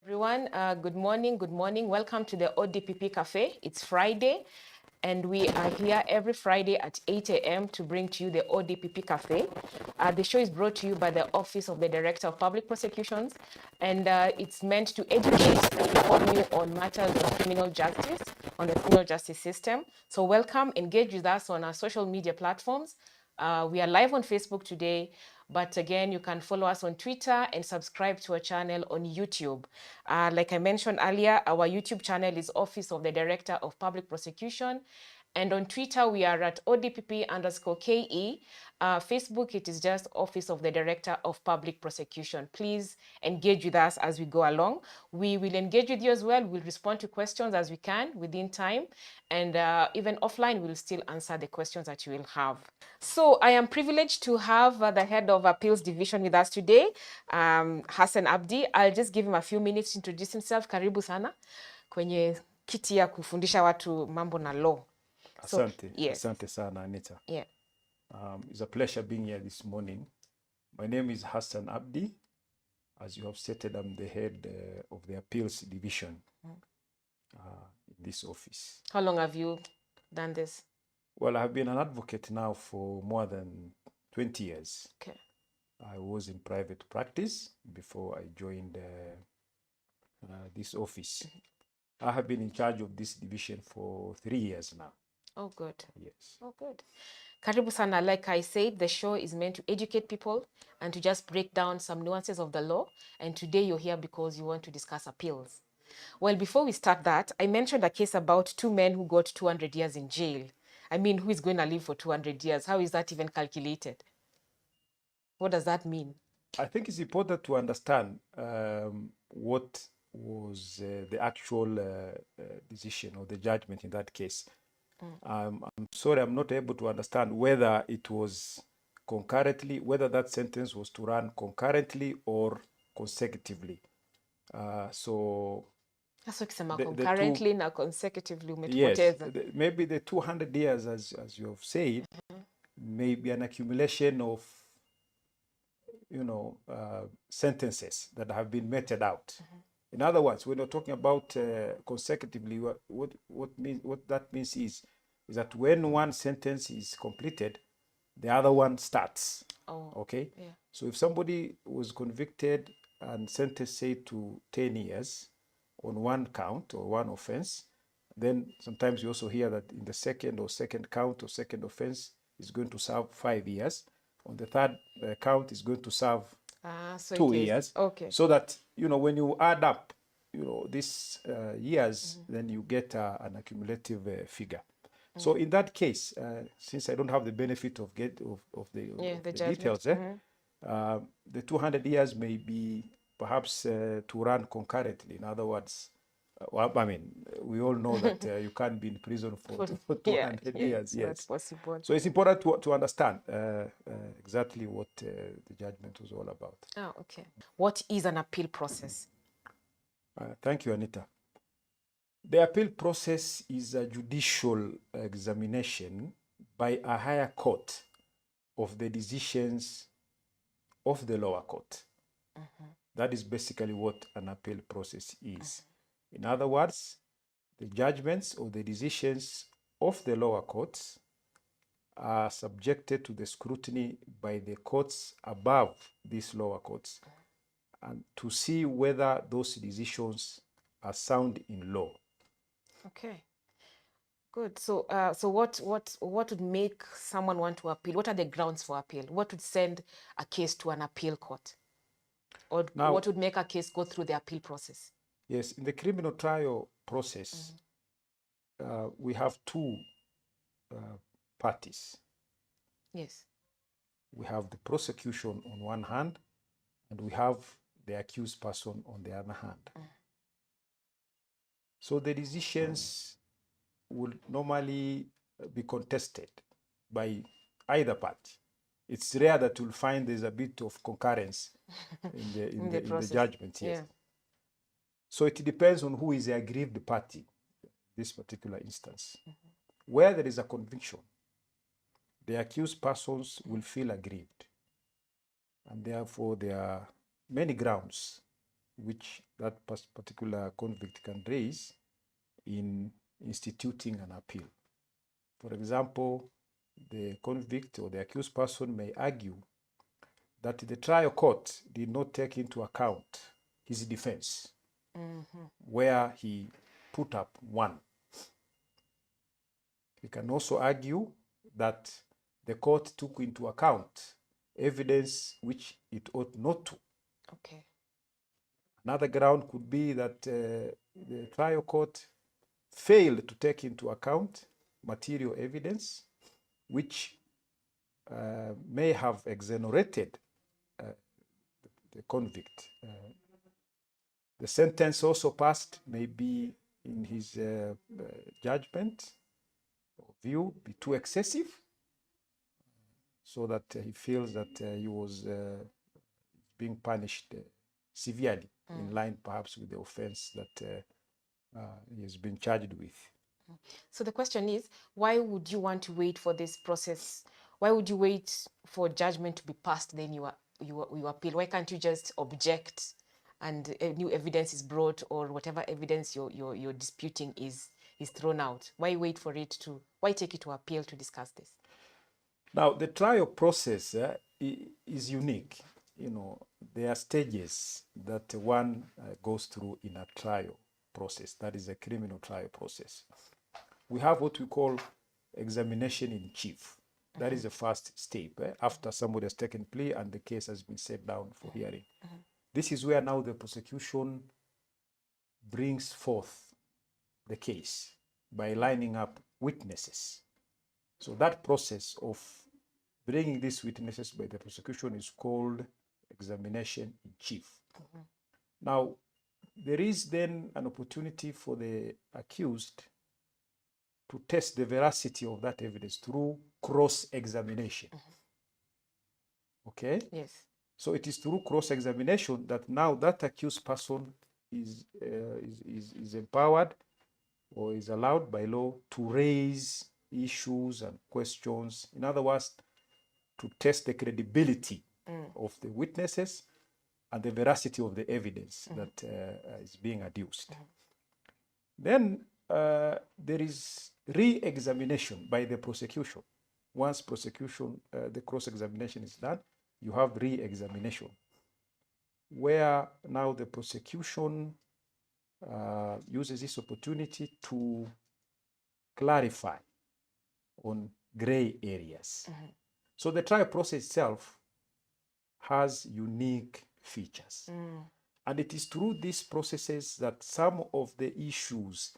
Everyone, good morning. Good morning. Welcome to the ODPP Café. It's Friday, and we are here every Friday at 8 a.m. to bring to you the ODPP Café. The show is brought to you by the Office of the Director of Public Prosecutions, and it's meant to educate and inform you on matters of criminal justice, on the criminal justice system. So welcome, engage with us on our social media platforms. We are live on Facebook today, but again, you can follow us on Twitter and subscribe to our channel on YouTube. Like I mentioned earlier, our YouTube channel is Office of the Director of Public Prosecution. And on Twitter, we are at ODPP_KE. Facebook, it is just Office of the Director of Public Prosecution. Please engage with us as we go along. We will engage with you as well. We'll respond to questions as we can within time. And even offline, we'll still answer the questions that you will have. So I am privileged to have the head of Appeals Division with us today, Hassan Abdi. I'll just give him a few minutes to introduce himself. Karibu sana kwenye kiti ya kufundisha watu mambo na law. Asante. Yes. Asante sana, Anita. Yeah. It's a pleasure being here this morning. My name is Hassan Abdi. As you have stated, I'm the head of the Appeals Division in this office. How long have you done this? Well, I've been an advocate now for more than 20 years. Okay. I was in private practice before I joined this office. I have been in charge of this division for 3 years now. Oh, good. Yes. Oh, good. Karibu sana. Like I said, the show is meant to educate people and to just break down some nuances of the law. And today you're here because you want to discuss appeals. Well, before we start that, I mentioned a case about two men who got 200 years in jail. I mean, who is going to live for 200 years? How is that even calculated? What does that mean? I think it's important to understand what was the actual decision or the judgment in that case. I'm sorry, I'm not able to understand whether it was concurrently, whether that sentence was to run concurrently or consecutively. So That's what I'm the concurrently na consecutively yes, umetupoteza. maybe the 200 years, as you have said, may be an accumulation of, you know, sentences that have been meted out. In other words, when you're talking about consecutively, what that means is that when one sentence is completed, the other one starts. Oh, okay. yeah. So if somebody was convicted and sentenced, say, to 10 years on one count or one offense, then sometimes you also hear that in the second count or second offense is going to serve 5 years. On the third count is going to serve so 2 years. Okay. So that, you know, when you add up, you know, these years, then you get an accumulative figure. So in that case, since I don't have the benefit of the details, the 200 years may be perhaps to run concurrently. In other words, well, I mean, we all know that you can't be in prison for 200 years. Yes, that's possible. So it's important to understand exactly what the judgment was all about. Oh, okay. What is an appeal process? Thank you, Anita. The appeal process is a judicial examination by a higher court of the decisions of the lower court. That is basically what an appeal process is. In other words, the judgments or the decisions of the lower courts are subjected to the scrutiny by the courts above these lower courts, and to see whether those decisions are sound in law. Okay. Good. So, what would make someone want to appeal? What are the grounds for appeal? What would send a case to an appeal court? Or now, what would make a case go through the appeal process? Yes, in the criminal trial process, we have two parties. Yes. We have the prosecution on one hand, and we have the accused person on the other hand. So the decisions will normally be contested by either party. It's rare that you'll find there's a bit of concurrence in the judgment. Yes. Yeah. So it depends on who is the aggrieved party in this particular instance. Where there is a conviction, the accused persons will feel aggrieved. And therefore, there are many grounds which that particular convict can raise in instituting an appeal. For example, the convict or the accused person may argue that the trial court did not take into account his defense, where he put up one. He can also argue that the court took into account evidence which it ought not to. Okay. Another ground could be that the trial court failed to take into account material evidence which may have exonerated the convict. The sentence also passed may be, in his judgment or view, be too excessive, so that he feels that he was being punished severely, in line perhaps with the offense that he has been charged with. So the question is, why would you want to wait for this process? Why would you wait for judgment to be passed, then you appeal? Why can't you just object and new evidence is brought, or whatever evidence you're disputing is thrown out? Why wait for it to, why take it to appeal to discuss this? Now, the trial process is unique. You know, there are stages that one goes through in a trial process, that is a criminal trial process. We have what we call examination in chief. That is the first step, after somebody has taken plea and the case has been set down for hearing. This is where now the prosecution brings forth the case by lining up witnesses. So that process of bringing these witnesses by the prosecution is called examination in chief. Now, there is then an opportunity for the accused to test the veracity of that evidence through cross-examination. Okay? Yes. So it is through cross-examination that now that accused person is empowered or is allowed by law to raise issues and questions. In other words, to test the credibility of the witnesses and the veracity of the evidence that is being adduced. Then there is re-examination by the prosecution. Once prosecution, the cross-examination is done, you have re-examination, where now the prosecution uses this opportunity to clarify on gray areas. So the trial process itself has unique features. And it is through these processes that some of the issues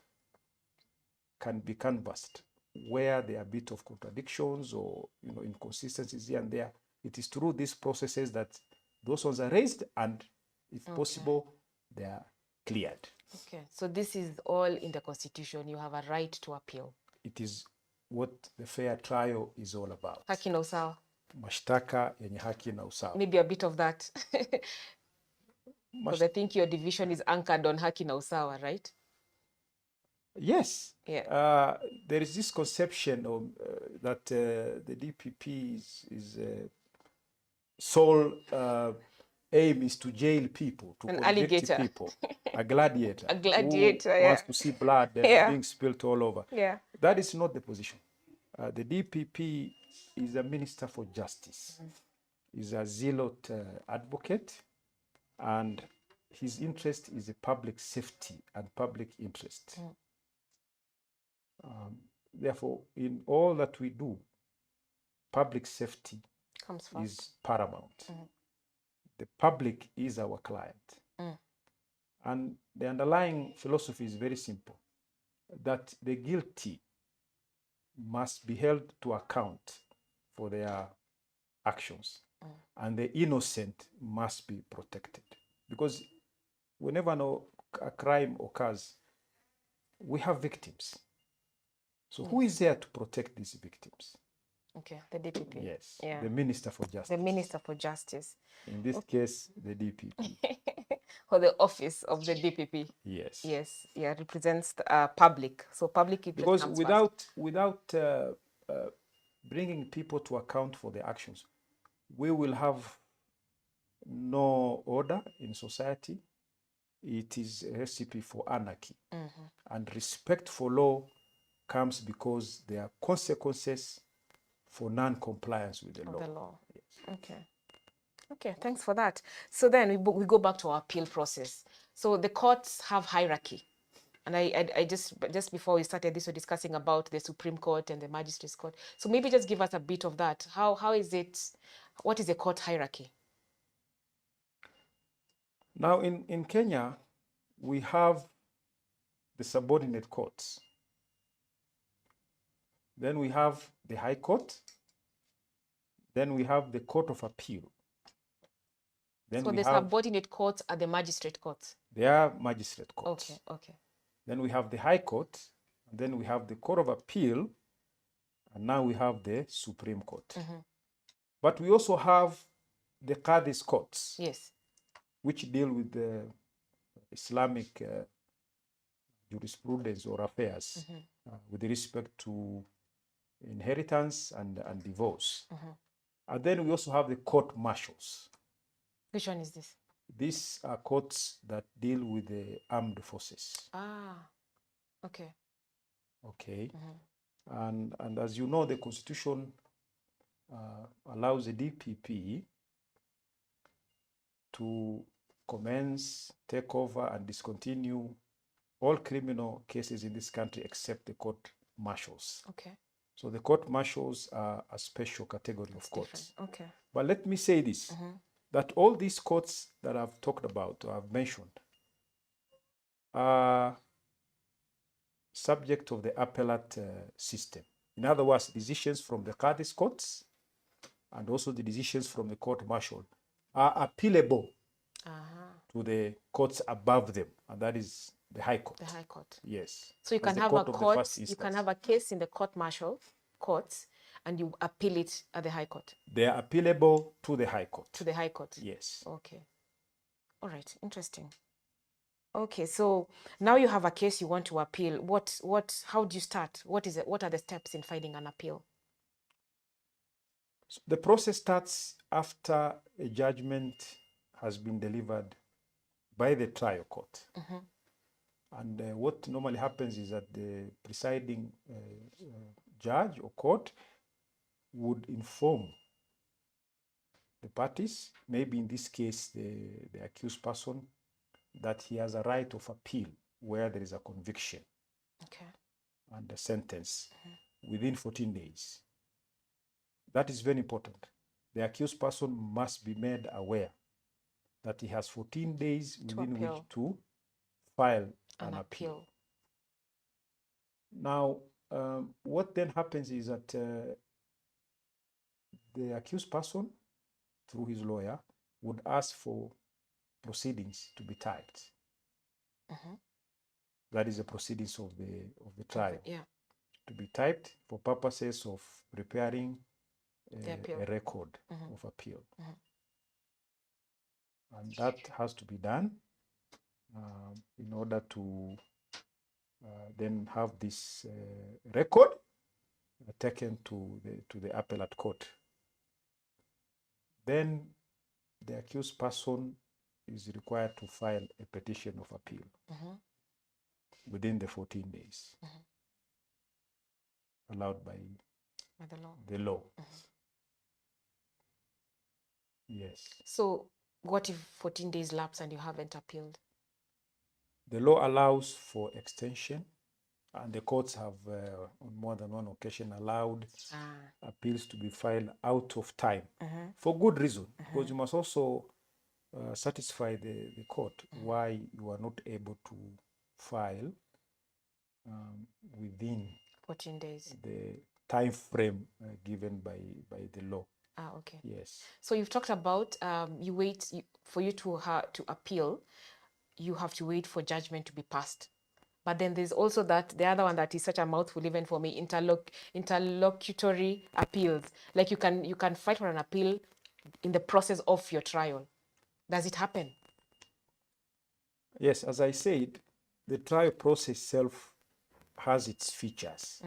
can be canvassed, where there are a bit of contradictions or inconsistencies here and there. It is through these processes that those ones are raised and, if possible, they are cleared. Okay, so this is all in the Constitution. You have a right to appeal. It is what the fair trial is all about. Haki na usawa. Mashtaka yenye haki na usawa. Maybe a bit of that. Because I think your division is anchored on haki na usawa, right? Yes. Yeah. There is this conception of that the DPP is sole aim is to jail people, to An convict alligator. people, a gladiator. A gladiator, who wants to see blood being spilled all over. Yeah. That is not the position. The DPP is a minister for justice. He's a zealot advocate, and his interest is a public safety and public interest. Therefore, in all that we do, public safety Comes first. is paramount. The public is our client. And the underlying philosophy is very simple, that the guilty must be held to account for their actions, and the innocent must be protected. Because whenever a crime occurs, we have victims. So who is there to protect these victims? Okay, the DPP. Yes, Yeah. the Minister for Justice. The Minister for Justice. In this case, the DPP. Or the office of the DPP. Yes. Yes, yeah, represents the public. So public interest Because comes without bringing people to account for their actions, we will have no order in society. it is a recipe for anarchy. Mm-hmm. And respect for law comes because there are consequences for non-compliance with the Of law. the law. Yes. Okay. Okay, thanks for that. So then we go back to our appeal process. So the courts have hierarchy. And I just before we started this, we're discussing about the Supreme Court and the Magistrates Court. So maybe just give us a bit of that. How is it, what is the court hierarchy? Now in Kenya, we have the subordinate courts. Then we have the High Court. Then we have the Court of Appeal. Then So we the have, subordinate courts are the magistrate courts. they are magistrate courts. Okay, okay. Then we have the High Court, and then we have the Court of Appeal, and now we have the Supreme Court. Mm-hmm. But we also have the Qadis courts, Yes. which deal with the Islamic jurisprudence or affairs with respect to inheritance and divorce. And then we also have the court martials. Which one is this? These are courts that deal with the armed forces. Ah, okay. Okay. And as you know, the Constitution allows the DPP to commence, take over, and discontinue all criminal cases in this country except the court martials. Okay. So the court martials are a special category of courts. Different. Okay. But let me say this, that all these courts that I've talked about or I've mentioned are subject of the appellate system. In other words, decisions from the Qadis courts and also the decisions from the court martial are appealable to the courts above them, and that is the High Court. The High Court. Yes. So you can have a court, you can have a case in the court martial courts and you appeal it at the High Court. They are appealable to the High Court. To the High Court. Yes. Okay. All right. Interesting. Okay, so now you have a case you want to appeal. How do you start? What is it? What are the steps in filing an appeal? So the process starts after a judgment has been delivered by the trial court. And what normally happens is that the presiding judge or court would inform the parties, maybe in this case the accused person, that he has a right of appeal where there is a conviction and a sentence within 14 days. That is very important. The accused person must be made aware that he has 14 days within which to file an appeal. Now, what then happens is that the accused person, through his lawyer, would ask for proceedings to be typed. That is the proceedings of the trial. To be typed for purposes of preparing a record of appeal. And that has to be done in order to then have this record taken to the appellate court. Then the accused person is required to file a petition of appeal within the 14 days allowed by the law. Yes. So what if 14 days lapse and you haven't appealed? The law allows for extension, and the courts have on more than one occasion allowed appeals to be filed out of time for good reason, because you must also satisfy the court why you are not able to file within 14 days, the time frame given by the law. Okay. Yes. So you've talked about for you to appeal, you have to wait for judgment to be passed. But then there's also the other one that is such a mouthful even for me, interlocutory appeals. Like you can fight for an appeal in the process of your trial. Does it happen? Yes, as I said, the trial process itself has its features.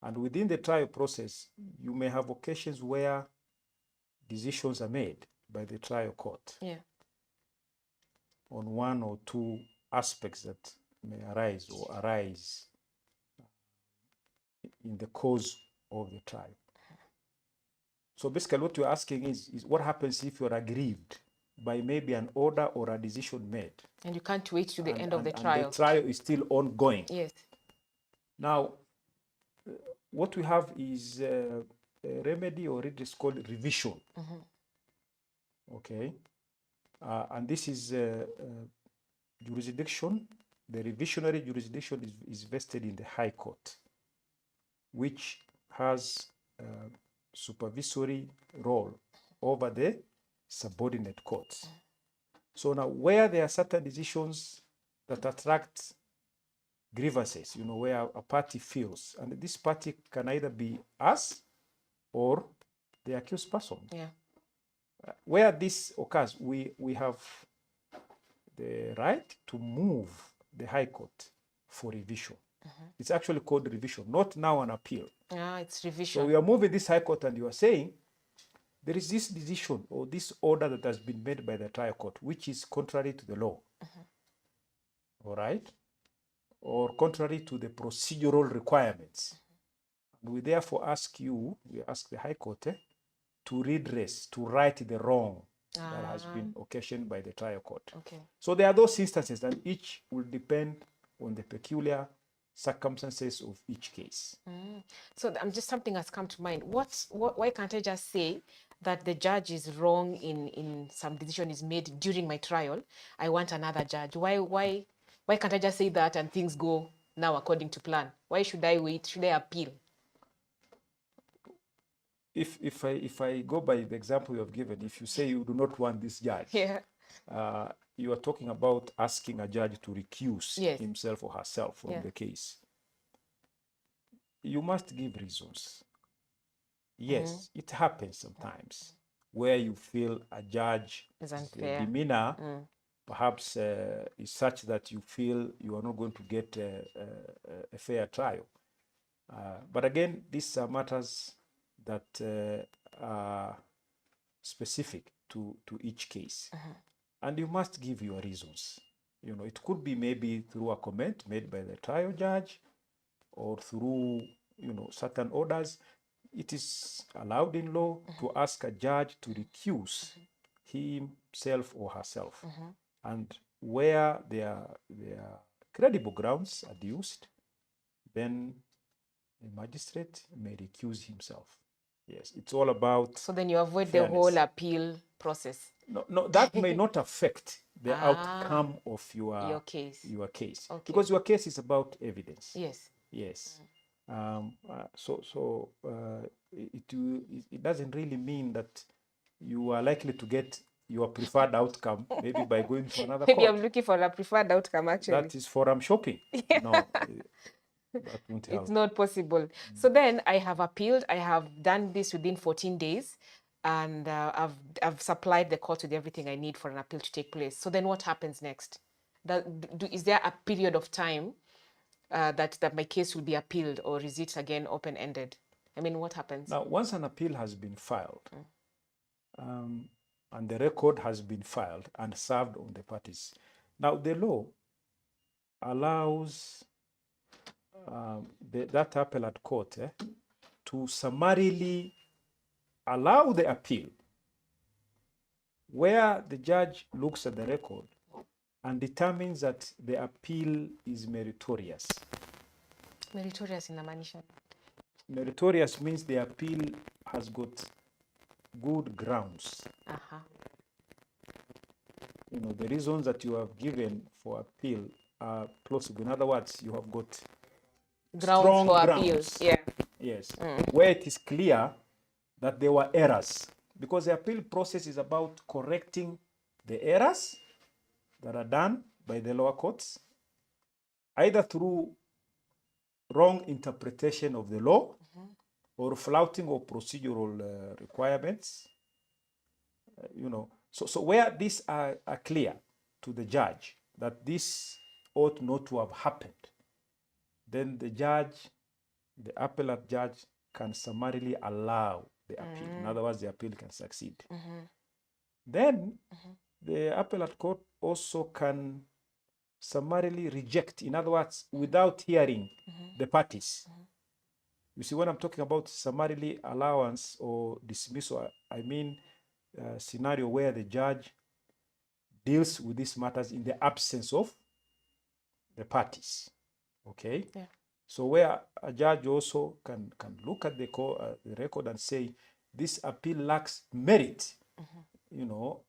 And within the trial process, you may have occasions where decisions are made by the trial court. on one or two aspects that may arise in the cause of the trial. So basically what you're asking is what happens if you're aggrieved by maybe an order or a decision made. And you can't wait to the end of the And trial. the trial is still ongoing. Yes. Now, what we have is a remedy, or it is called revision. Okay. And this is jurisdiction. The revisionary jurisdiction is vested in the High Court, which has supervisory role over the subordinate courts. So now, where there are certain decisions that attract grievances, where a party feels, and this party can either be us or the accused person. Yeah. Where this occurs, we have the right to move the High Court for revision. It's actually called revision, not now an appeal. It's revision. So we are moving this High Court, and you are saying there is this decision or this order that has been made by the trial court, which is contrary to the law. All right? Or contrary to the procedural requirements. And we therefore ask the High Court to redress, to right the wrong that has been occasioned by the trial court. Okay. So there are those instances, and each will depend on the peculiar circumstances of each case. So something has come to mind. Why can't I just say that the judge is wrong in some decision is made during my trial? I want another judge. Why can't I just say that and things go now according to plan? Why should I wait? Should I appeal? If I go by the example you have given, if you say you do not want this judge, you are talking about asking a judge to recuse himself or herself from the case. You must give reasons. Yes, it happens sometimes where you feel a judge demeanor perhaps is such that you feel you are not going to get a fair trial. But again, these are matters that are specific to each case. And you must give your reasons. It could be maybe through a comment made by the trial judge, or through, certain orders. It is allowed in law to ask a judge to recuse himself or herself. And where there are credible grounds adduced, then the magistrate may recuse himself. Yes, it's all about. So then you avoid fairness. The whole appeal process. No, that may not affect the outcome of your case. Okay. Because your case is about evidence. Yes. It doesn't really mean that you are likely to get your preferred outcome maybe by going to another court. Maybe I'm looking for a preferred outcome, actually. That is forum shopping. No, that won't help. It's not possible. So then I have appealed. I have done this within 14 days. And I've supplied the court with everything I need for an appeal to take place. So then what happens next? Is there a period of time that my case will be appealed, or is it again open-ended? I mean, what happens? Now, once an appeal has been filed, and the record has been filed and served on the parties, now the law allows that appellate court to summarily allow the appeal, where the judge looks at the record and determines that the appeal is meritorious. Meritorious inamaanisha? Meritorious means the appeal has got good grounds. The reasons that you have given for appeal are plausible. In other words, you have got strong for appeals. Yes. Where it is clear that there were errors, because the appeal process is about correcting the errors that are done by the lower courts, either through wrong interpretation of the law or flouting of procedural requirements. So where these are clear to the judge that this ought not to have happened, then the appellate judge can summarily allow the appeal. In other words, the appeal can succeed. Then the appellate court also can summarily reject, in other words, without hearing the parties. You see, when I'm talking about summarily allowance or dismissal, I mean a scenario where the judge deals with these matters in the absence of the parties. Okay? Yeah. So where a judge also can look at the record and say, this appeal lacks merit. You know,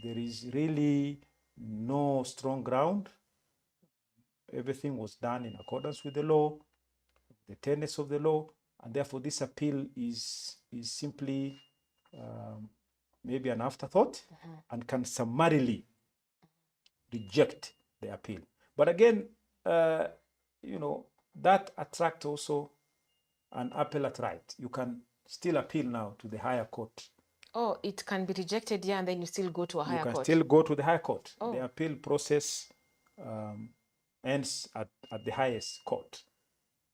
there is really no strong ground. Everything was done in accordance with the law, the tenets of the law, and therefore this appeal is simply maybe an afterthought and can summarily reject the appeal. But again, you know, that attracts also an appellate right. You can still appeal now to the higher court. Oh, it can be rejected here and then you still go to a higher court. You can still go to the higher court. Oh. The appeal process ends at the highest court.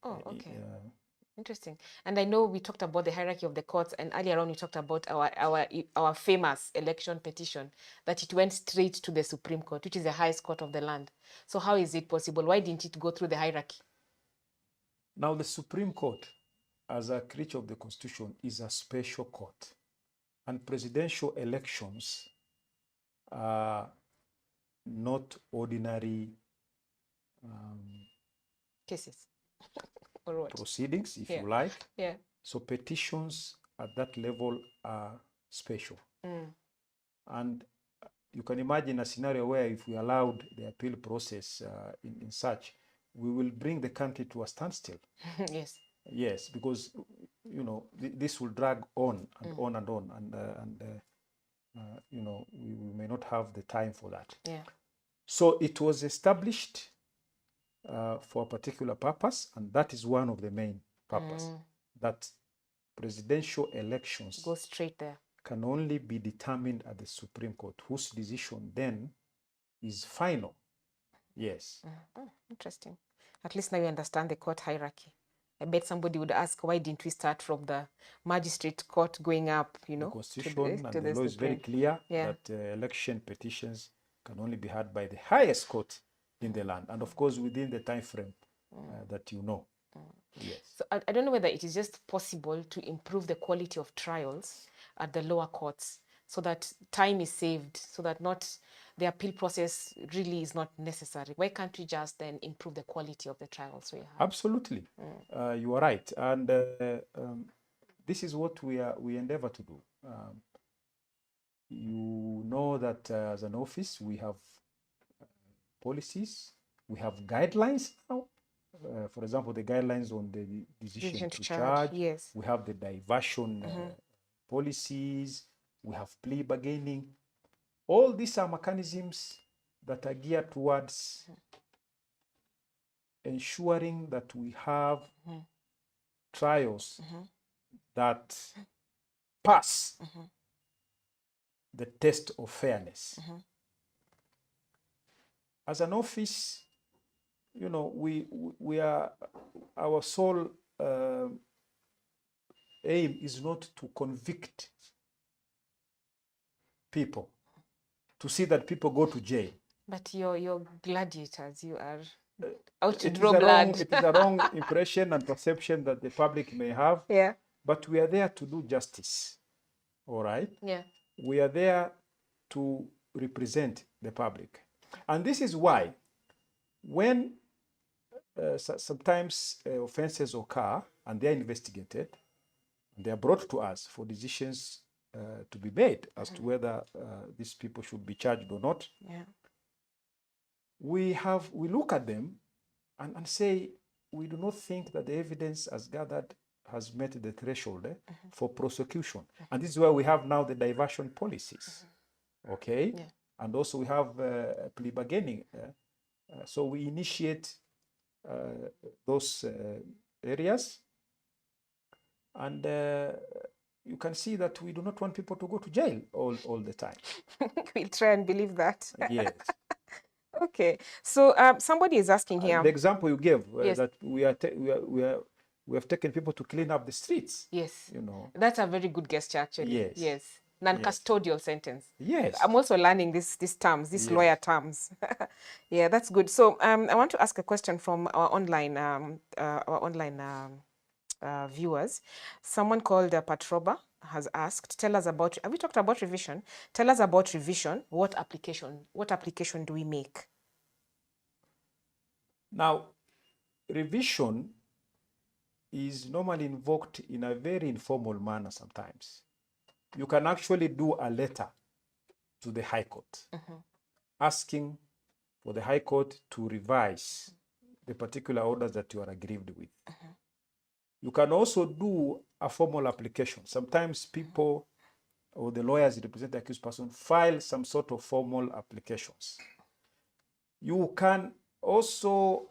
Oh, okay. Interesting. And I know we talked about the hierarchy of the courts, and earlier on we talked about our famous election petition, that it went straight to the Supreme Court, which is the highest court of the land. So how is it possible? Why didn't it go through the hierarchy? Now, the Supreme Court, as a creature of the Constitution, is a special court. And presidential elections are not ordinary cases or what? Proceedings, if you like. Yeah. So petitions at that level are special. And you can imagine a scenario where if we allowed the appeal process in such, we will bring the country to a standstill. Yes. Yes, because you know this will drag on and on and on, and you know we may not have the time for that. Yeah. So it was established for a particular purpose, and that is one of the main purpose, that presidential elections go straight there can only be determined at the Supreme Court, whose decision then is final. Yes. Interesting. At least now you understand the court hierarchy. I bet somebody would ask, why didn't we start from the magistrate court going up, you know? The Constitution and the law is very clear that election petitions can only be heard by the highest court in the land, and of course within the time frame that you know. Yes. So I don't know whether it is just possible to improve the quality of trials at the lower courts so that time is saved, so that not the appeal process really is not necessary. Why can't we just then improve the quality of the trials we have? Absolutely. You are right. And this is what we endeavor to do. You know that as an office, we have policies, we have guidelines now. For example, the guidelines on the decision to charge. Yes. We have the diversion policies. We have plea bargaining. All these are mechanisms that are geared towards ensuring that we have trials that pass the test of fairness. As an office, you know, we are, our sole aim is not to convict people, to see that people go to jail. But you're gladiators, you are out to draw blood. It is a wrong impression and perception that the public may have. Yeah. But we are there to do justice. All right? Yeah. We are there to represent the public. And this is why when sometimes offenses occur and they are investigated, and they are brought to us for decisions to be made as to whether these people should be charged or not. Yeah. We look at them and say, we do not think that the evidence as gathered has met the threshold for prosecution. And this is where we have now the diversion policies. Okay? Yeah. And also we have plea bargaining. So we initiate those areas. And you can see that we do not want people to go to jail all the time. We'll try and believe that. Yes. Okay. So somebody is asking here. The example you gave, yes. that we have taken people to clean up the streets. Yes. You know. That's a very good gesture, actually. Yes. Yes. Non-custodial sentence. Yes. I'm also learning these terms, these lawyer terms. Yeah, that's good. So I want to ask a question from our online viewers. Someone called Patroba has asked, tell us about, have we talked about revision? Tell us about revision. What application do we make? Now, revision is normally invoked in a very informal manner sometimes. You can actually do a letter to the High Court asking for the High Court to revise the particular orders that you are aggrieved with. You can also do a formal application. Sometimes people or the lawyers represent the accused person file some sort of formal applications. You can also,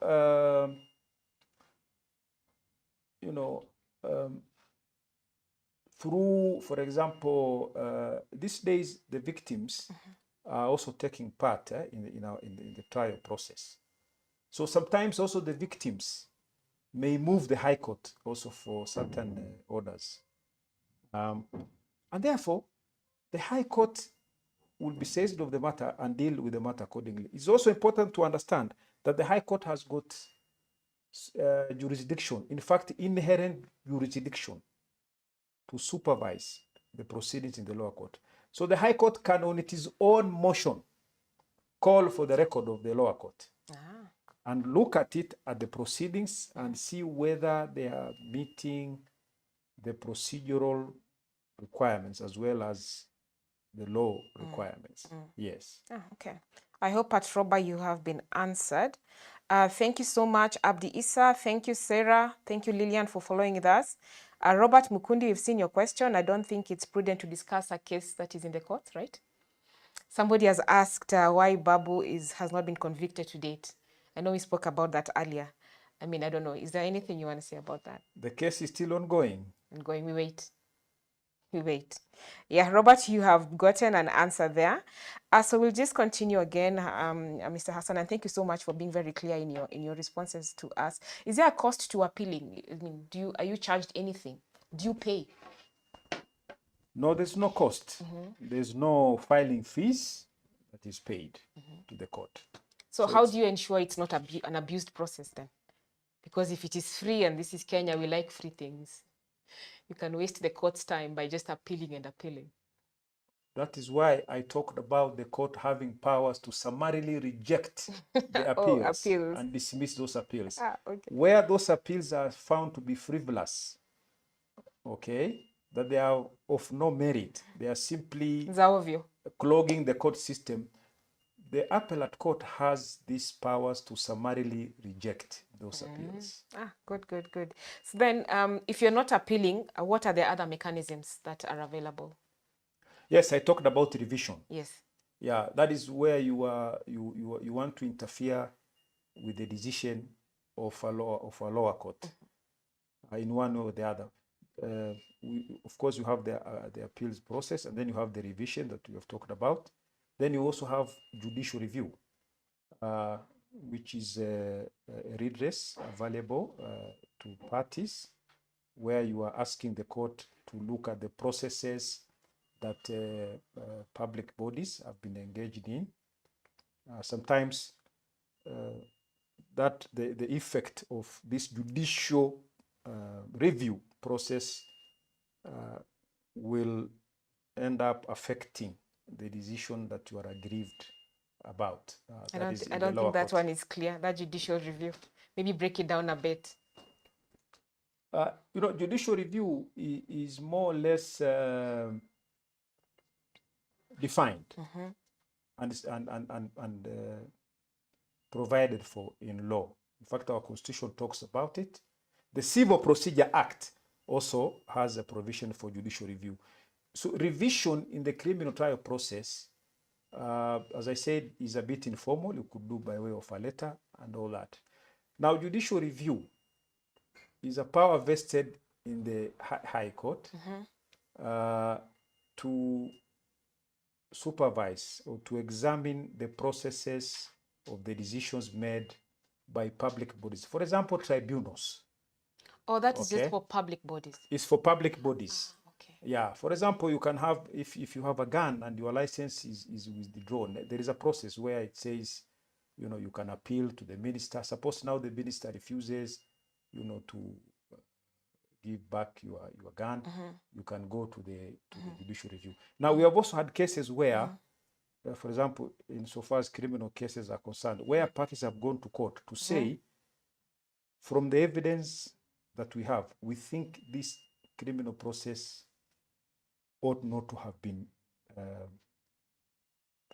through, for example, these days the victims are also taking part in the trial process. So sometimes also the victims may move the High Court also for certain orders. And therefore, the High Court will be seized of the matter and deal with the matter accordingly. It's also important to understand that the High Court has got jurisdiction, in fact, inherent jurisdiction to supervise the proceedings in the lower court. So the High Court can, on its own motion, call for the record of the lower court and look at it at the proceedings and see whether they are meeting the procedural requirements as well as the law requirements. Yes. Okay. I hope, Patroba, you have been answered. Thank you so much, Abdi Issa. Thank you, Sarah. Thank you, Lillian, for following with us. Robert Mukundi, we've seen your question. I don't think it's prudent to discuss a case that is in the court, right? Somebody has asked why Babu has not been convicted to date. I know we spoke about that earlier. I mean, I don't know. Is there anything you want to say about that? The case is still ongoing. Ongoing. We wait. We wait. Yeah, Robert, you have gotten an answer there. So we'll just continue again, Mr. Hassan, and thank you so much for being very clear in your responses to us. Is there a cost to appealing? I mean, are you charged anything? Do you pay? No, there's no cost. There's no filing fees that is paid to the court. So how do you ensure it's not an abused process then? Because if it is free, and this is Kenya, we like free things. You can waste the court's time by just appealing and appealing. That is why I talked about the court having powers to summarily reject the appeals, and dismiss those appeals. Okay. Where those appeals are found to be frivolous, okay, that they are of no merit, they are simply clogging the court system, the appellate court has these powers to summarily reject those appeals. Good. So then, if you're not appealing, what are the other mechanisms that are available? Yes, I talked about revision. Yes. Yeah, that is where you want to interfere with the decision of a lower court in one way or the other. Of course, you have the appeals process, and then you have the revision that we have talked about. Then you also have judicial review, which is a redress available to parties, where you are asking the court to look at the processes that public bodies have been engaged in. Sometimes that the effect of this judicial review process will end up affecting the decision that you are aggrieved about. I don't think that one is clear, that judicial review. Maybe break it down a bit. Judicial review is more or less defined and provided for in law. In fact, our constitution talks about it. The Civil Procedure Act also has a provision for judicial review. So revision in the criminal trial process, as I said, is a bit informal. You could do by way of a letter and all that. Now, judicial review is a power vested in the High Court to supervise or to examine the processes of the decisions made by public bodies. For example, tribunals. Oh, that is just for public bodies. It's for public bodies. Okay. Yeah, for example, you can have, if you have a gun and your license is withdrawn, there is a process where it says, you know, you can appeal to the minister. Suppose now the minister refuses, you know, to give back your gun, you can go to the judicial review. Now, we have also had cases where, for example, insofar as criminal cases are concerned, where parties have gone to court to say, from the evidence that we have, we think this criminal process ought not to have been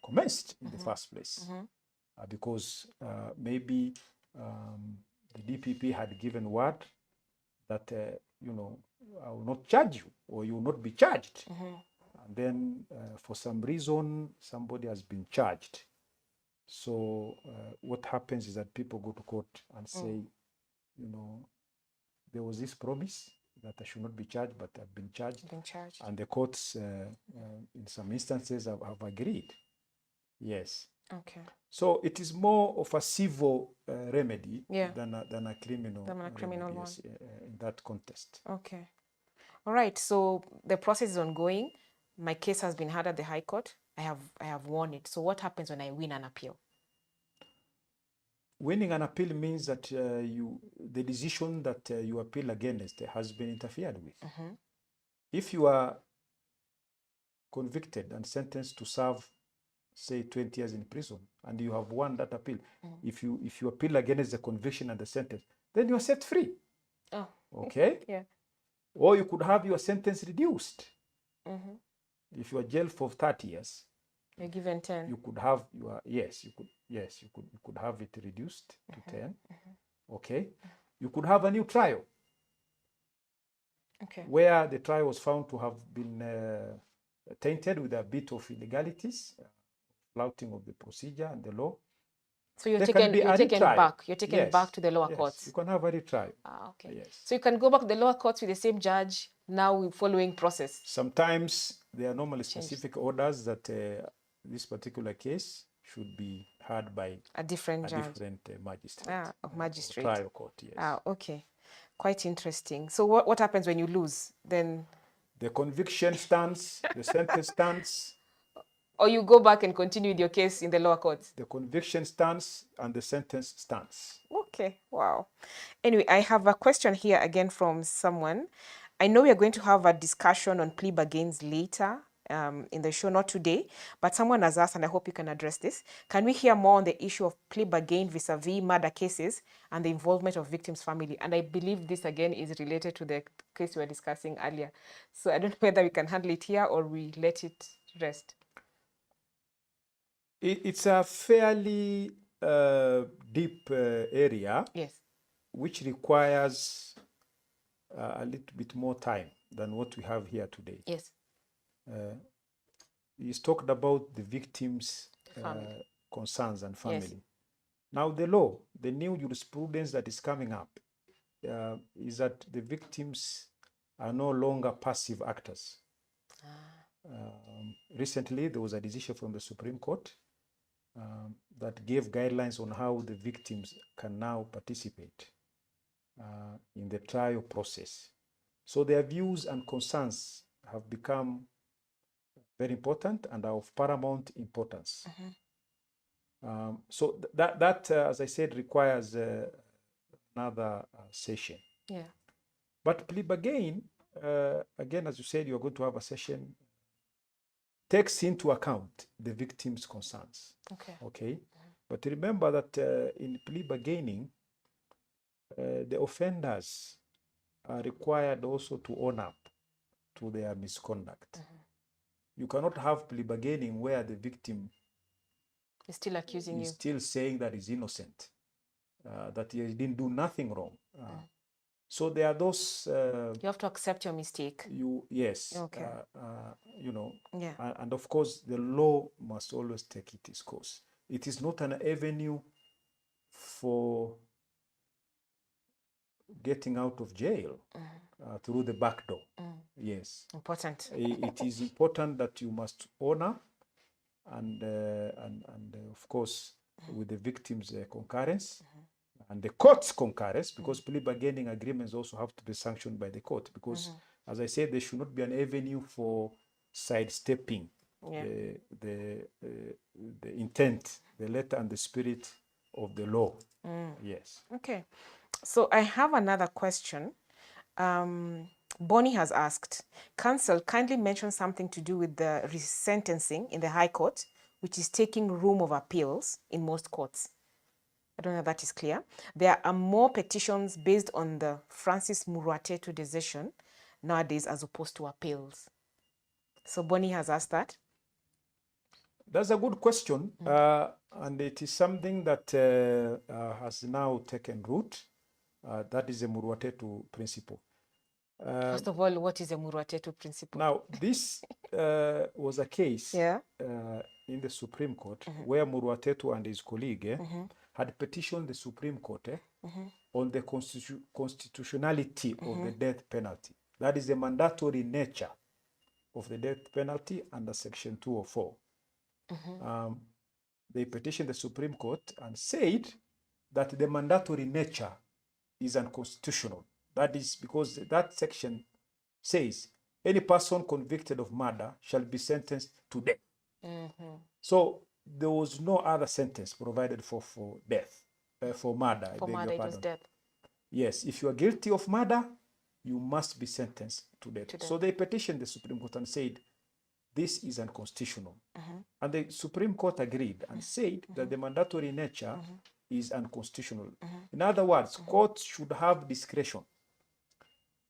commenced in the first place, because maybe the DPP had given word that, you know, I will not charge you, or you will not be charged. And then for some reason, somebody has been charged. So what happens is that people go to court and say, you know, there was this promise that I should not be charged, but I've been charged. And the courts, in some instances, have agreed. Yes. Okay. So it is more of a civil remedy than a criminal remedy, one. Yes, in that context. Okay. All right. So the process is ongoing. My case has been heard at the High Court. I have won it. So what happens when I win an appeal? Winning an appeal means that the decision that you appeal against has been interfered with. If you are convicted and sentenced to serve, say, 20 years in prison, and you have won that appeal, if you appeal against the conviction and the sentence, then you are set free. Oh. Okay? Yeah. Or you could have your sentence reduced. If you are jailed for 30 years, you're given 10. You could have your you could have it reduced to 10. Okay. You could have a new trial. Okay. Where the trial was found to have been tainted with a bit of illegalities, flouting of the procedure and the law. So you're taken back. You're taken back to the lower courts. You can have a retrial. Okay. Yes. So you can go back to the lower courts with the same judge, now following process. Sometimes there are normally specific orders that this particular case should be heard by a different magistrate. Magistrate. Trial court, yes. Okay. Quite interesting. So what happens when you lose? Then the conviction stands, the sentence stands. Or you go back and continue with your case in the lower courts? The conviction stands and the sentence stands. Okay, wow. Anyway, I have a question here again from someone. I know we are going to have a discussion on plea bargains later in the show, not today, but someone has asked, and I hope you can address this. Can we hear more on the issue of plea bargain vis-a-vis murder cases and the involvement of victims' family? And I believe this again is related to the case we were discussing earlier. So I don't know whether we can handle it here or we let it rest. It's a fairly deep area, yes, which requires a little bit more time than what we have here today. Yes. He's talked about the victims' concerns and family. Yes. Now, the law, the new jurisprudence that is coming up, is that the victims are no longer passive actors. Recently, there was a decision from the Supreme Court that gave guidelines on how the victims can now participate in the trial process. So their views and concerns have become very important and are of paramount importance. So that as I said, requires another session. Yeah. But plea bargain, again, as you said, you're going to have a session, takes into account the victim's concerns. Okay. But remember that in plea bargaining, the offenders are required also to own up to their misconduct. You cannot have plea bargaining where the victim is still accusing you, still saying that he's innocent, that he didn't do nothing wrong. So there are those. You have to accept your mistake. Yes. Okay. You know. Yeah. And of course, the law must always take its course. It is not an avenue for getting out of jail through the back door. Yes. Important. It is important that you must honor and of course with the victim's concurrence and the court's concurrence, because plea bargaining agreements also have to be sanctioned by the court, because as I said, there should not be an avenue for sidestepping Yeah. the intent, the letter and the spirit of the law. Yes. Okay. So I have another question. Bonnie has asked, Counsel, kindly mention something to do with the resentencing in the High Court, which is taking room of appeals in most courts. I don't know if that is clear. There are more petitions based on the Francis Muruatetu decision nowadays as opposed to appeals. So Bonnie has asked that. That's a good question, and it is something that has now taken root. That is the Muruatetu principle. First of all, what is the Muruatetu principle? Now, this was a case Yeah. in the Supreme Court where Muruatetu and his colleague had petitioned the Supreme Court on the constitutionality of the death penalty. That is the mandatory nature of the death penalty under Section 204. They petitioned the Supreme Court and said that the mandatory nature is unconstitutional. That is because that section says any person convicted of murder shall be sentenced to death. So there was no other sentence provided for death, for murder. For murder, it was death. Yes, if you are guilty of murder, you must be sentenced to death. So they petitioned the Supreme Court and said, this is unconstitutional. And the Supreme Court agreed and said that the mandatory nature is unconstitutional. In other words, courts should have discretion.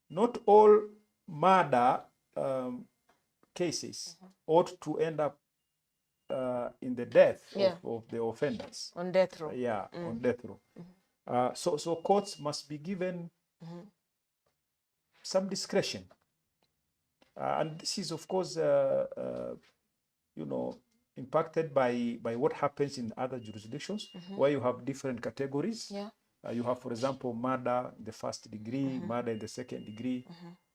Not all murder cases ought to end up in the death of the offenders. On death row. Yeah, on death row. So courts must be given some discretion. And this is, of course, impacted by what happens in other jurisdictions where you have different categories. Yeah. You have, for example, murder in the first degree, murder in the second degree,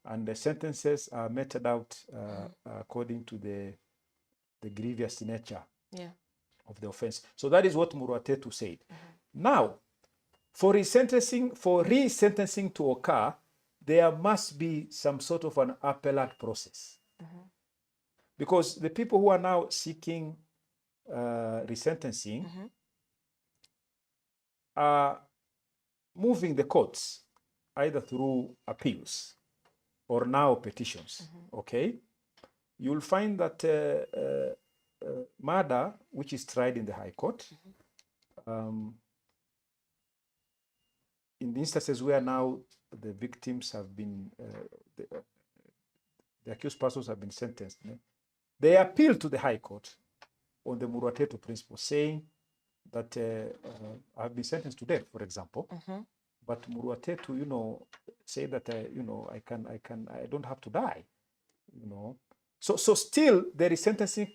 and the sentences are meted out according to the grievous nature of the offense. So that is what Muruatetu said. Now, for resentencing to occur, there must be some sort of an appellate process. Because the people who are now seeking resentencing are moving the courts either through appeals or now petitions. Okay? You'll find that murder, which is tried in the High Court, in the instances where now the victims have been, the accused persons have been sentenced, they appeal to the High Court on the Muruatetu principle, saying that I've been sentenced to death, for example, but Muruatetu, say that I don't have to die, So still the resentencing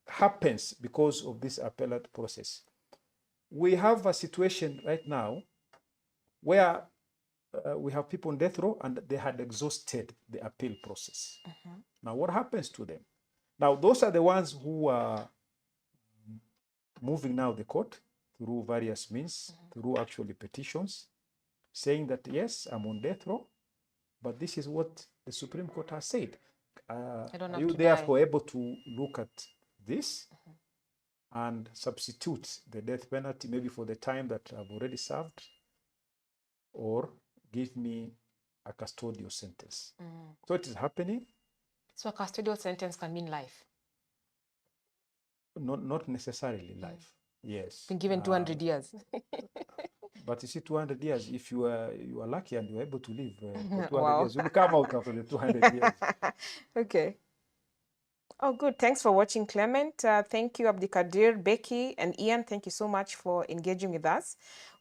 happens because of this appellate process. We have a situation right now where we have people on death row and they had exhausted the appeal process. Now, what happens to them? Now, those are the ones who are moving now the court through various means, through actually petitions, saying that, yes, I'm on death row, but this is what the Supreme Court has said. Are you therefore able to look at this and substitute the death penalty maybe for the time that I've already served, or give me a custodial sentence? So it is happening. So a custodial sentence can mean life? Not necessarily life. Yes. Been given 200 years. But you see, 200 years, if you are lucky and you're able to live for 200 years, you'll come out after the 200 years. Okay. Oh, good. Thanks for watching, Clement. Thank you, Abdikadir, Becky, and Ian. Thank you so much for engaging with us.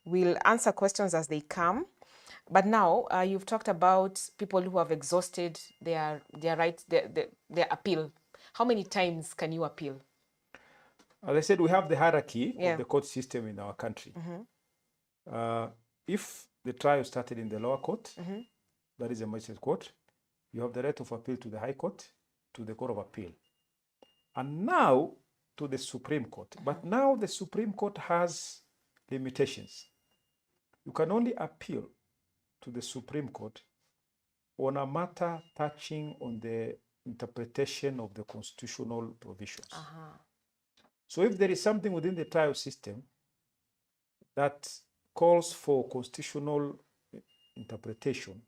We'll answer questions as they come. But now you've talked about people who have exhausted their rights, their appeal. How many times can you appeal? As I said, we have the hierarchy of the court system in our country. If the trial started in the lower court, that is a magistrate court, you have the right of appeal to the High Court, to the Court of Appeal, and now to the Supreme Court. But now the Supreme Court has limitations. You can only appeal to the Supreme Court on a matter touching on the interpretation of the constitutional provisions. So if there is something within the trial system that calls for constitutional interpretation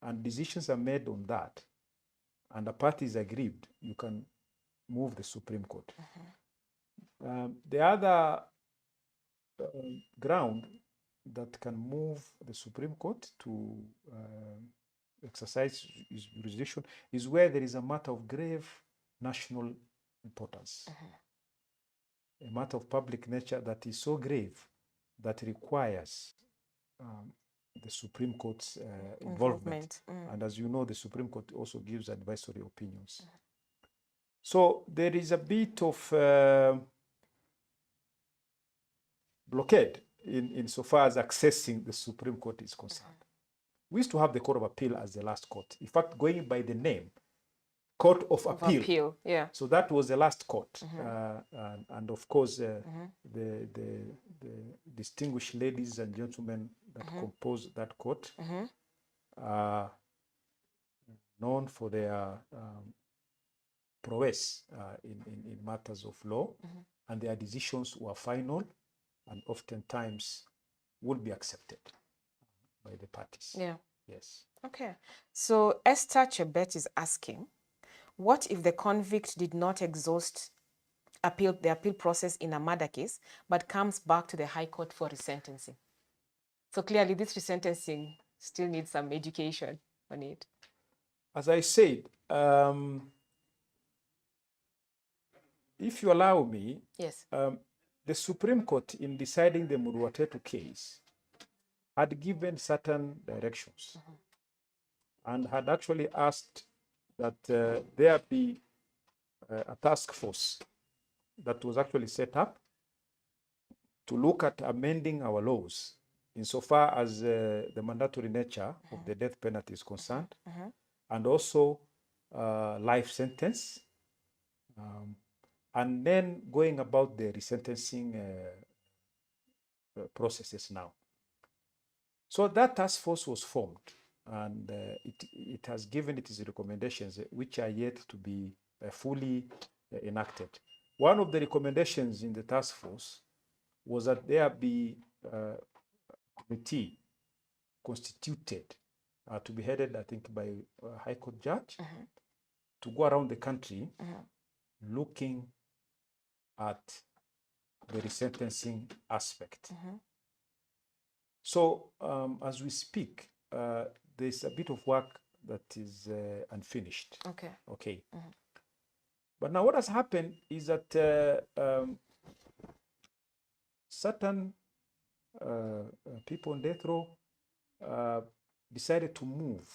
and decisions are made on that, and the party is aggrieved, you can move the Supreme Court. The other ground that can move the Supreme Court to exercise its jurisdiction is where there is a matter of grave national importance, a matter of public nature that is so grave that requires the Supreme Court's involvement. And as you know, the Supreme Court also gives advisory opinions. So there is a bit of blockade insofar as accessing the Supreme Court is concerned. We used to have the Court of Appeal as the last court. In fact, going by the name, Court of Appeal. Yeah. So that was the last court. And of course, the distinguished ladies and gentlemen that compose that court are known for their prowess in matters of law, and their decisions were final and oftentimes would be accepted by the parties. Yeah. Yes. Okay. So Esther Chebet is asking, what if the convict did not exhaust the appeal process in a murder case, but comes back to the High Court for resentencing? So clearly this resentencing still needs some education on it. As I said, if you allow me, yes, the Supreme Court, in deciding the Muruatetu case, had given certain directions and had actually asked that there be a task force that was actually set up to look at amending our laws insofar as the mandatory nature of the death penalty is concerned, and also life sentence, and then going about the resentencing processes now. So that task force was formed, and it has given its recommendations, which are yet to be fully enacted. One of the recommendations in the task force was that there be a committee constituted to be headed, I think, by a High Court judge to go around the country looking at the resentencing aspect. So as we speak, there's a bit of work that is unfinished. Okay. But now what has happened is that certain people on death row decided to move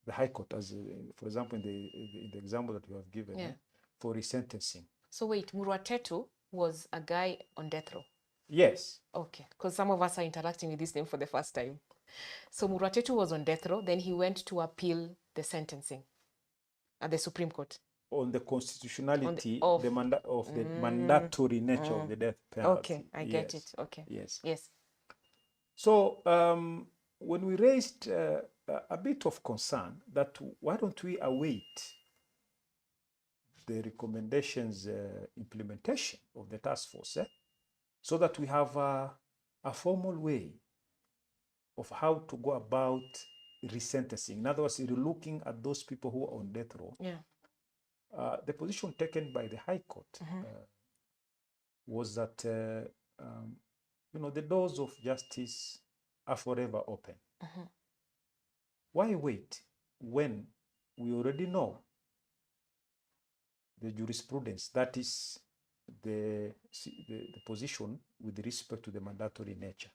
the High Court, as for example, in the example that you have given, for resentencing. So wait, Muruatetu was a guy on death row? Yes. Okay, because some of us are interacting with this name for the first time. So Muruatetu was on death row, then he went to appeal the sentencing at the Supreme Court. On the constitutionality of the mandatory nature of the death penalty. Okay, I get it. Okay. Yes. Yes. So when we raised a bit of concern that why don't we await the recommendations implementation of the task force, so that we have a formal way of how to go about resentencing. In other words, you're looking at those people who are on death row. Yeah. The position taken by the High Court was that the doors of justice are forever open. Why wait when we already know the jurisprudence, that is the position with respect to the mandatory nature?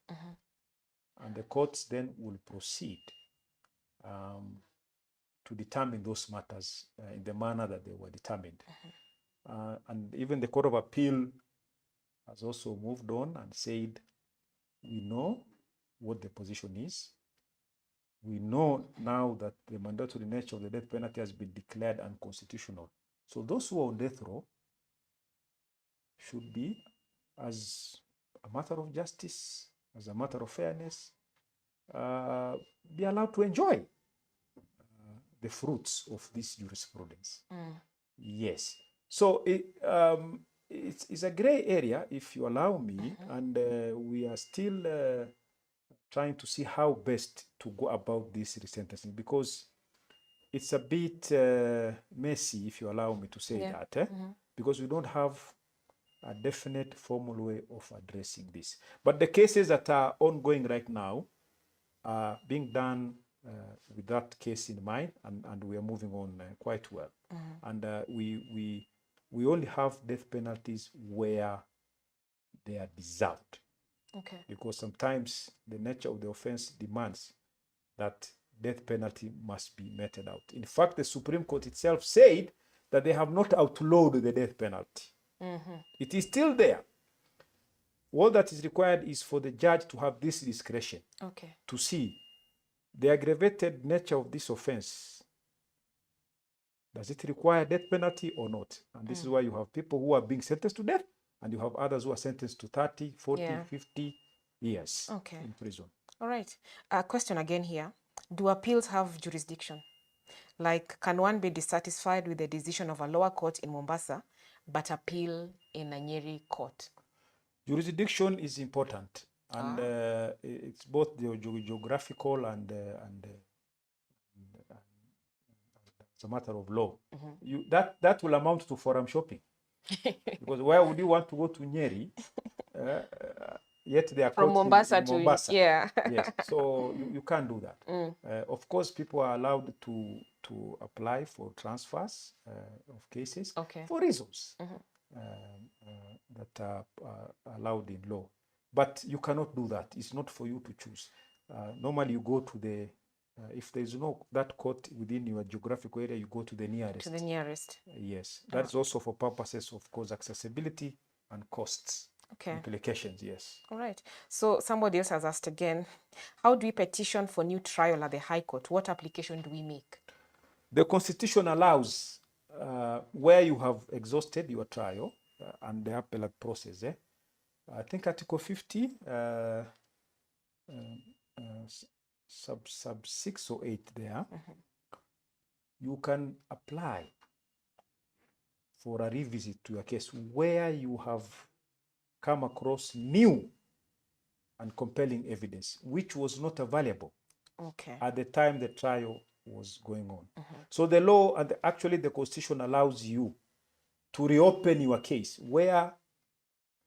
And the courts then will proceed to determine those matters in the manner that they were determined. And even the Court of Appeal has also moved on and said, we know what the position is. We know now that the mandatory nature of the death penalty has been declared unconstitutional. So those who are on death row should be, as a matter of justice, as a matter of fairness, be allowed to enjoy the fruits of this jurisprudence. Mm. Yes. So it's a gray area, if you allow me, and we are still trying to see how best to go about this resentencing, because it's a bit messy, if you allow me to say that, because we don't have a definite formal way of addressing this. But the cases that are ongoing right now are being done with that case in mind, and we are moving on quite well. And we only have death penalties where they are deserved. Okay. Because sometimes the nature of the offense demands that death penalty must be meted out. In fact, the Supreme Court itself said that they have not outlawed the death penalty. It is still there. All that is required is for the judge to have this discretion to see the aggravated nature of this offense. Does it require death penalty or not? And this is why you have people who are being sentenced to death, and you have others who are sentenced to 30, 40, 50 years in prison. All right. Question again here. Do appeals have jurisdiction? Like, can one be dissatisfied with the decision of a lower court in Mombasa, but appeal in a Nyeri court? Jurisdiction is important, and it's both the geographical and it's a matter of law. That will amount to forum shopping. Because why would you want to go to Nyeri, yet they are from Mombasa in Mombasa? To yes, so you can't do that. Of course, people are allowed to apply for transfers of cases for reasons that are allowed in law, but you cannot do that. It's not for you to choose. Normally, you go to the if there is no that court within your geographical area, you go to the nearest. To the nearest. Yes, that's also for purposes of course accessibility and costs. Implications. Yes. All right. So somebody else has asked again, how do we petition for new trial at the High Court? What application do we make? The Constitution allows where you have exhausted your trial and the appellate process. I think Article 50. Sub 6 or 8 there, you can apply for a revisit to your case where you have come across new and compelling evidence which was not available at the time the trial was going on. So the law and actually the Constitution allows you to reopen your case where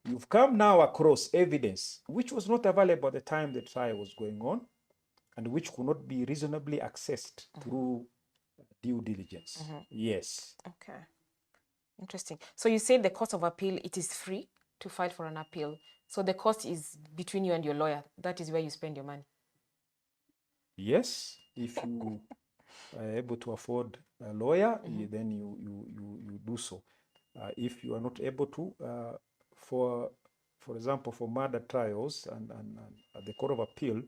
you've come now across evidence which was not available at the time the trial was going on, and which could not be reasonably accessed through due diligence. Yes. Okay. Interesting. So you say the cost of appeal, it is free to file for an appeal. So the cost is between you and your lawyer. That is where you spend your money. Yes. If you are able to afford a lawyer, then you do so. If you are not able to, for example, for murder trials and at the Court of Appeal,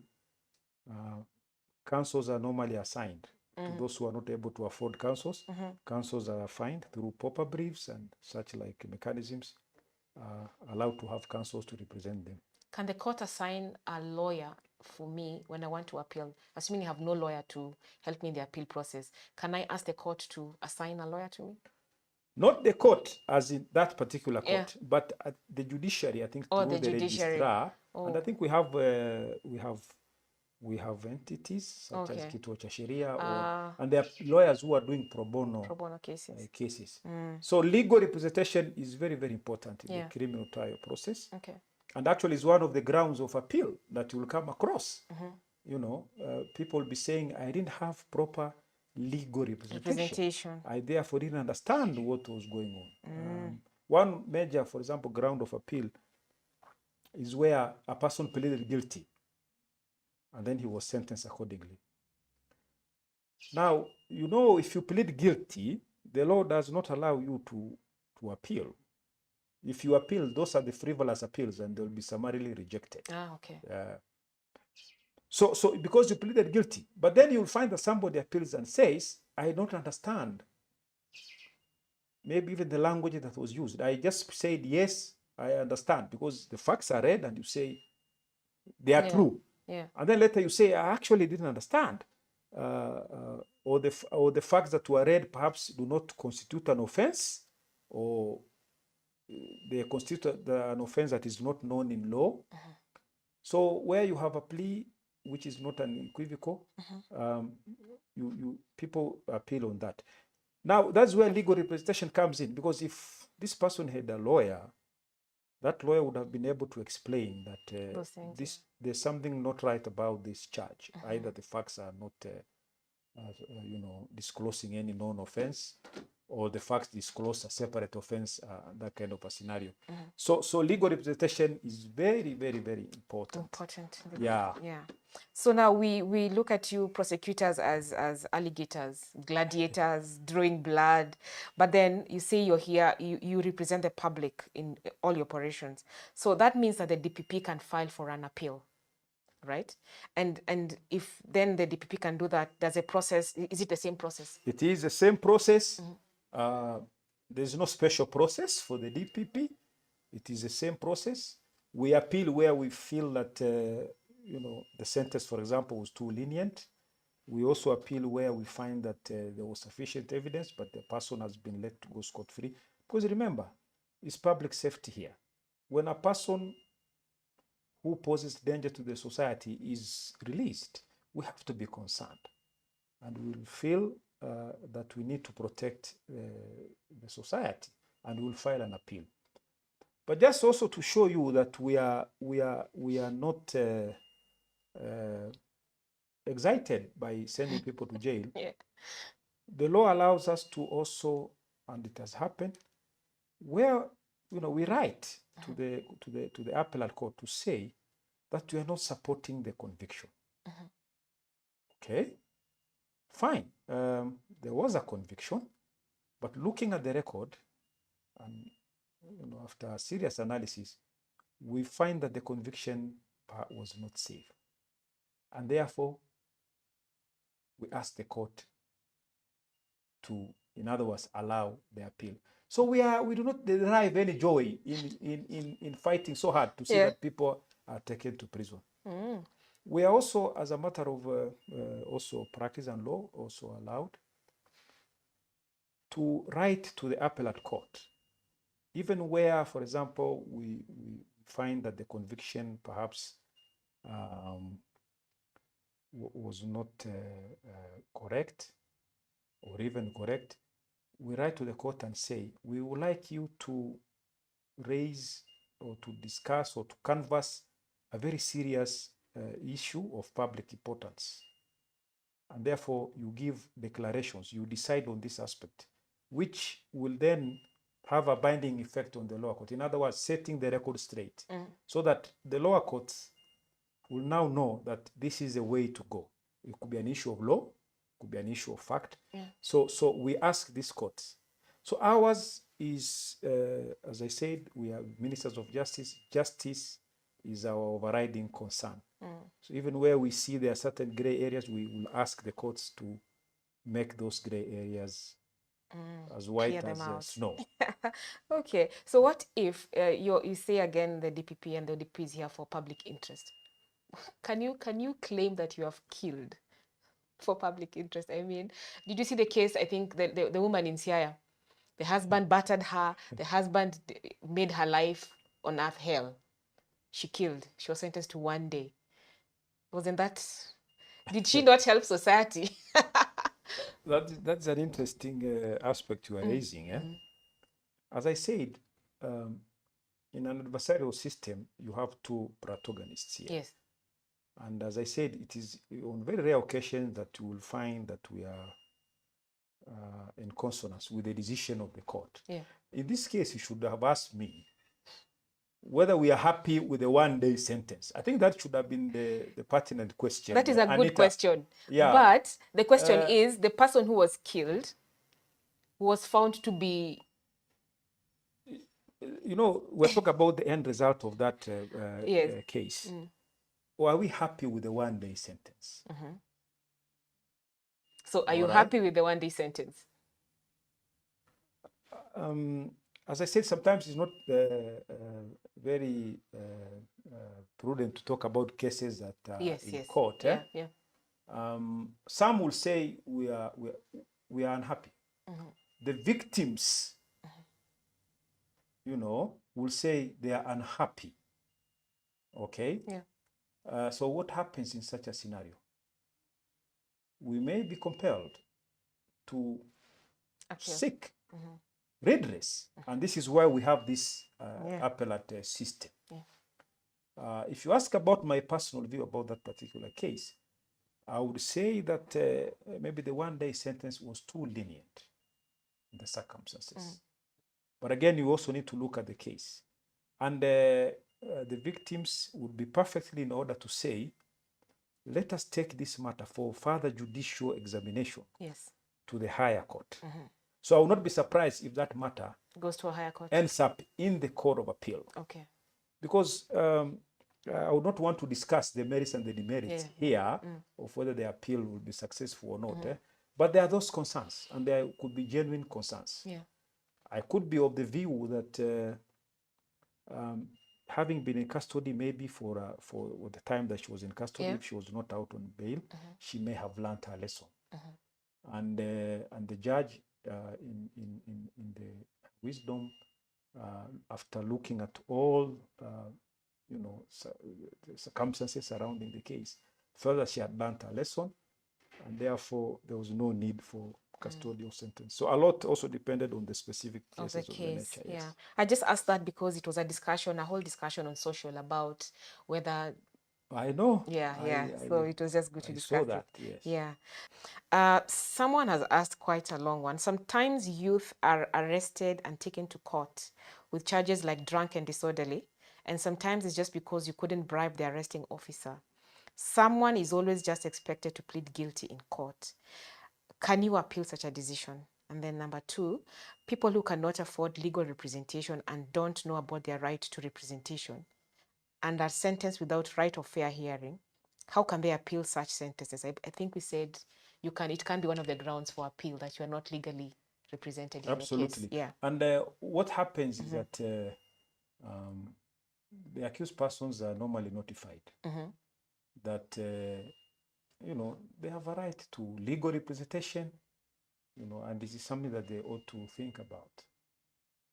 counsels are normally assigned to those who are not able to afford counsels. Counsels are assigned through pauper briefs and such like mechanisms, allowed to have counsels to represent them. Can the court assign a lawyer for me when I want to appeal? Assuming I have no lawyer to help me in the appeal process, can I ask the court to assign a lawyer to me? Not the court, as in that particular court, but at the judiciary, I think, through the registrar. And I think we have entities such as Kituo cha Sheria, and there are lawyers who are doing pro bono cases. So legal representation is very, very important in the criminal trial process. And actually is one of the grounds of appeal that you will come across. You know, people will be saying, I didn't have proper legal representation. I therefore didn't understand what was going on. One major, for example, ground of appeal is where a person pleaded guilty and then he was sentenced accordingly. Now, you know, if you plead guilty, the law does not allow you to appeal. If you appeal, those are the frivolous appeals and they'll be summarily rejected. So because you pleaded guilty, but then you'll find that somebody appeals and says, I don't understand. Maybe even the language that was used. I just said, yes, I understand, because the facts are read and you say they are true. And then later you say, I actually didn't understand. or the facts that were read perhaps do not constitute an offense, or they constitute an offense that is not known in law. So where you have a plea which is not unequivocal, people appeal on that. Now that's where legal representation comes in, because if this person had a lawyer, that lawyer would have been able to explain that there's something not right about this charge. Either the facts are not, disclosing any known offense, or the facts disclose a separate offense, that kind of a scenario. So legal representation is very, very, very important. Yeah. So now we look at you prosecutors as alligators, gladiators, drawing blood, but then you say you're here, you represent the public in all your operations. So that means that the DPP can file for an appeal, right? And if then the DPP can do that, there's a process. Is it the same process? It is the same process. There's no special process for the DPP. It is the same process. We appeal where we feel that the sentence, for example, was too lenient. We also appeal where we find that there was sufficient evidence, but the person has been let to go scot-free. Because remember, it's public safety here. When a person who poses danger to the society is released, we have to be concerned, and we will feel that we need to protect the society, and we'll file an appeal. But just also to show you that we are not excited by sending people to jail. Yeah. The law allows us to also, and it has happened, where we write to the appellate court to say that we are not supporting the conviction. Okay, fine. There was a conviction, but looking at the record, and after a serious analysis, we find that the conviction was not safe, and therefore we ask the court to, in other words, allow the appeal. So we do not derive any joy in fighting so hard to see that people are taken to prison. We are also, as a matter of also practice and law, also allowed to write to the appellate court, even where, for example, we find that the conviction perhaps was not correct, or even correct. We write to the court and say, we would like you to raise or to discuss or to canvass a very serious issue of public importance. And therefore, you give declarations, you decide on this aspect, which will then have a binding effect on the lower court. In other words, setting the record straight, so that the lower courts will now know that this is a way to go. It could be an issue of law, it could be an issue of fact. So we ask these courts. So ours is, as I said, we are ministers of justice. Justice is our overriding concern. So even where we see there are certain gray areas, we will ask the courts to make those gray areas as white as snow. Okay, so what if you say again the DPP and the ODP is here for public interest? Can you claim that you have killed for public interest? I mean, did you see the case? I think the woman in Siaya, the husband battered her. The husband made her life on earth hell. She killed. She was sentenced to 1 day. Wasn't that? Did she not help society? That's an interesting aspect you are raising. As I said, in an adversarial system, you have two protagonists here. Yes. And as I said, it is on very rare occasions that you will find that we are in consonance with the decision of the court. In this case, you should have asked me whether we are happy with the 1-day sentence. I think that should have been the pertinent question. That is a good question. But the question is, the person who was killed was found to be... We're talking about the end result of that case. Or are we happy with the 1-day sentence? So are you happy with the 1-day sentence? As I said, sometimes it's not very prudent to talk about cases that are in court. Some will say we are unhappy. The victims, will say they are unhappy. Okay? Yeah. So what happens in such a scenario? We may be compelled to seek redress. And this is why we have this appellate system. If you ask about my personal view about that particular case, I would say that maybe the 1-day sentence was too lenient in the circumstances. But again, you also need to look at the case. And the victims would be perfectly in order to say, let us take this matter for further judicial examination to the higher court. So I will not be surprised if that matter goes to a higher court, ends up in the Court of Appeal. Okay. Because I would not want to discuss the merits and the demerits here of whether the appeal will be successful or not. But there are those concerns, and there could be genuine concerns. I could be of the view that having been in custody maybe for the time that she was in custody, if she was not out on bail, she may have learned her lesson. And the judge, in the wisdom, after looking at all the circumstances surrounding the case, felt that she had learned her lesson, and therefore there was no need for custodial sentence. So a lot also depended on the specific cases of the nature. Yeah, I just asked that because it was a whole discussion on social about whether. I know. So it was just good to discuss. I saw that. Yes. Yeah. Someone has asked quite a long one. Sometimes youth are arrested and taken to court with charges like drunk and disorderly, and sometimes it's just because you couldn't bribe the arresting officer. Someone is always just expected to plead guilty in court. Can you appeal such a decision? And then number 2, people who cannot afford legal representation and don't know about their right to representation and are sentenced without right of fair hearing, how can they appeal such sentences? I think we said it can be one of the grounds for appeal that you are not legally represented in Absolutely. your case. Yeah. And what happens is that the accused persons are normally notified that they have a right to legal representation, and this is something that they ought to think about.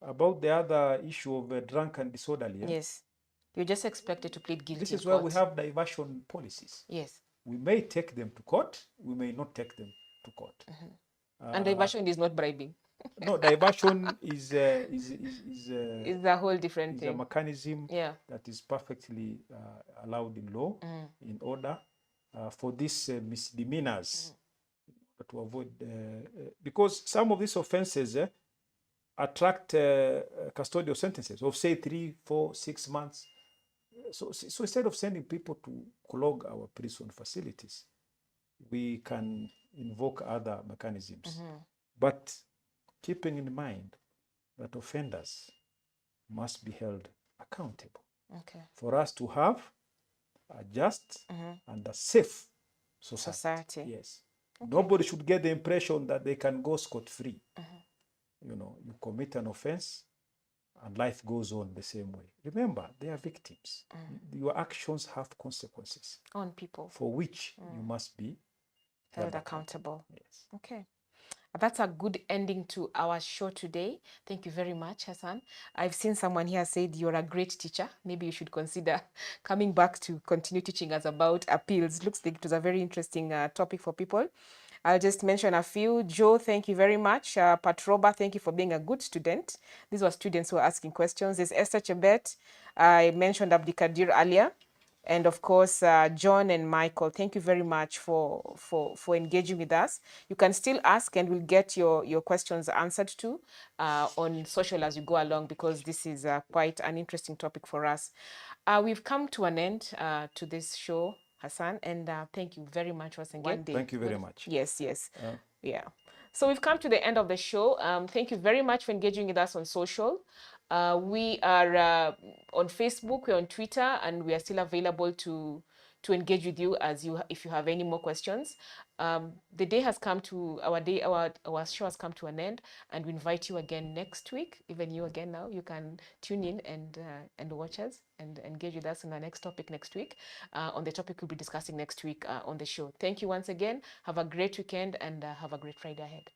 About the other issue of drunk and disorderly. Yes. You're just expected to plead guilty. This is where we have diversion policies. Yes. We may take them to court, we may not take them to court. And diversion is not bribing. No, diversion is a whole different thing. It's a mechanism that is perfectly allowed in law, in order for these misdemeanors to avoid, because some of these offenses attract custodial sentences of say 3, 4, 6 months. So instead of sending people to clog our prison facilities, we can invoke other mechanisms. But keeping in mind that offenders must be held accountable. For us to have a just and a safe society. Yes. Nobody should get the impression that they can go scot-free. You commit an offense and life goes on the same way. Remember, they are victims. Your actions have consequences on people for which you must be held accountable. Yes. Okay. That's a good ending to our show today. Thank you very much, Hassan. I've seen someone here said you're a great teacher. Maybe you should consider coming back to continue teaching us about appeals. Looks like it was a very interesting topic for people. I'll just mention a few. Joe, thank you very much. Patroba, thank you for being a good student. These were students who were asking questions. There's Esther Chebet. I mentioned Abdikadir earlier. And of course, John and Michael, thank you very much for engaging with us. You can still ask and we'll get your questions answered too on social as you go along, because this is quite an interesting topic for us. We've come to an end to this show, Hassan, and thank you very much once again. Thank you very much. Yes. Yeah. So we've come to the end of the show. Thank you very much for engaging with us on social. We are on Facebook, we're on Twitter, and we are still available to engage with you if you have any more questions. The day has come to our show has come to an end, and we invite you again next week. Even you again now, you can tune in and watch us and engage with us on our next topic next week, on the topic we'll be discussing next week on the show. Thank you once again. Have a great weekend and have a great Friday ahead.